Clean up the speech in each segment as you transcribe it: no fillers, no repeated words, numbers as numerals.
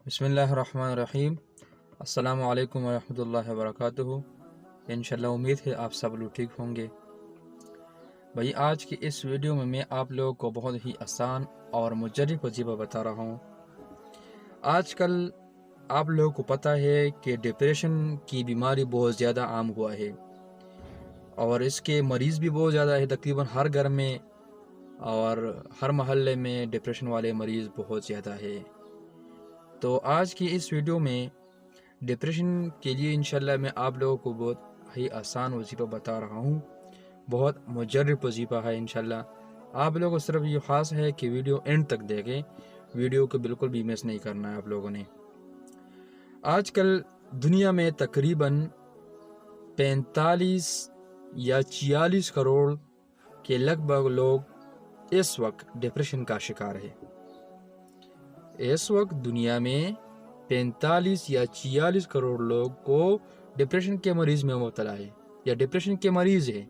بسم اللہ الرحمن الرحیم۔ السلام علیکم ورحمۃ اللہ وبرکاتہ۔ انشاءاللہ امید ہے آپ سب لوگ ٹھیک ہوں گے۔ بھائی آج کی اس ویڈیو میں آپ لوگوں کو بہت ہی آسان اور مجرب وظیفہ بتا رہا ہوں۔ آج کل آپ لوگوں کو پتہ ہے کہ ڈپریشن کی بیماری بہت زیادہ عام ہوا ہے اور اس کے مریض بھی بہت زیادہ ہے، تقریباً ہر گھر میں اور ہر محلے میں ڈپریشن والے مریض بہت زیادہ ہے۔ تو آج کی اس ویڈیو میں ڈپریشن کے لیے انشاءاللہ میں آپ لوگوں کو بہت ہی آسان وظیفہ بتا رہا ہوں، بہت مجرب وظیفہ ہے انشاءاللہ۔ آپ لوگوں کو صرف یہ خاص ہے کہ ویڈیو اینڈ تک دیکھیں، ویڈیو کو بالکل بھی مس نہیں کرنا ہے آپ لوگوں نے۔ آج کل دنیا میں تقریباً 45 یا 46 کروڑ کے لگ بھگ لوگ اس وقت ڈپریشن کا شکار ہے۔ اس وقت دنیا میں 45 یا 46 کروڑ لوگ کو ڈپریشن کے مریض میں مبتلا ہے یا ڈپریشن کے مریض ہے۔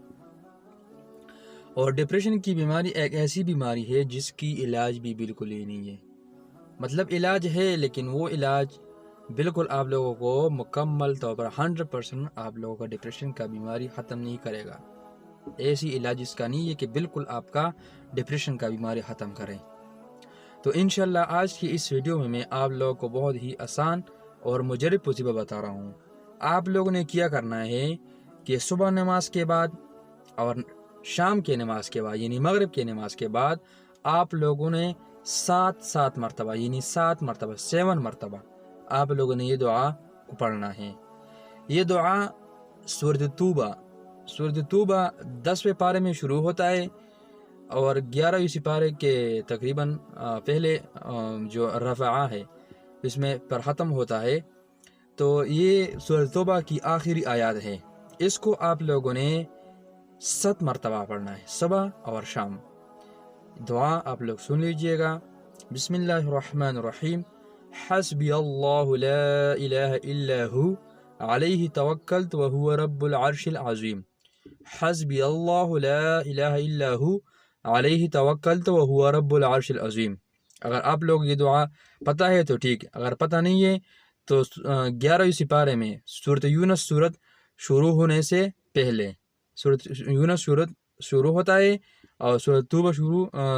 اور ڈپریشن کی بیماری ایک ایسی بیماری ہے جس کی علاج بھی بالکل ہی نہیں ہے، مطلب علاج ہے لیکن وہ علاج بالکل آپ لوگوں کو مکمل طور پر 100% آپ لوگوں کا ڈپریشن کا بیماری ختم نہیں کرے گا۔ ایسی علاج اس کا نہیں ہے کہ بالکل آپ کا ڈپریشن کا بیماری ختم کریں۔ تو انشاءاللہ آج کی اس ویڈیو میں آپ لوگوں کو بہت ہی آسان اور مجرب وظیفہ بتا رہا ہوں۔ آپ لوگوں نے کیا کرنا ہے کہ صبح نماز کے بعد اور شام کے نماز کے بعد یعنی مغرب کے نماز کے بعد آپ لوگوں نے 7 مرتبہ یعنی 7 مرتبہ آپ لوگوں نے یہ دعا کو پڑھنا ہے۔ یہ دعا سورۃ توبہ 10ویں پارے میں شروع ہوتا ہے اور 11ویں سپارے کے تقریباً پہلے جو رفعہ ہے اس میں پر ختم ہوتا ہے۔ تو یہ سورۃ توبہ کی آخری آیات ہے، اس کو آپ لوگوں نے 7 مرتبہ پڑھنا ہے صبح اور شام۔ دعا آپ لوگ سن لیجئے گا۔ بسم اللہ الرحمن الرحیم، حسبی اللہ لا الہ الا ہو علیہ توکلت وہو رب العرش العظیم۔ حسبی اللہ لا الہ الا ہو علیہ توکلت وہو رب العرش العظیم۔ اگر آپ لوگ یہ دعا پتہ ہے تو ٹھیک، اگر پتہ نہیں ہے تو 11ویں سپارے میں سورۃ یونس سورت شروع ہونے سے پہلے سورۃ یونس سورت شروع ہوتا ہے اور سورۃ توبہ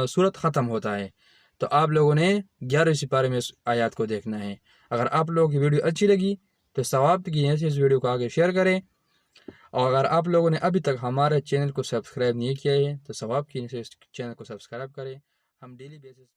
سورت ختم ہوتا ہے، تو آپ لوگوں نے 11ویں سپارے میں اس آیات کو دیکھنا ہے۔ اگر آپ لوگوں کی ویڈیو اچھی لگی تو ثواب کی نیت سے اس ویڈیو کو آگے شیئر کریں، اور اگر آپ لوگوں نے ابھی تک ہمارے چینل کو سبسکرائب نہیں کیا ہے تو ثواب کی نیت سے اس چینل کو سبسکرائب کریں۔ ہم ڈیلی بیسس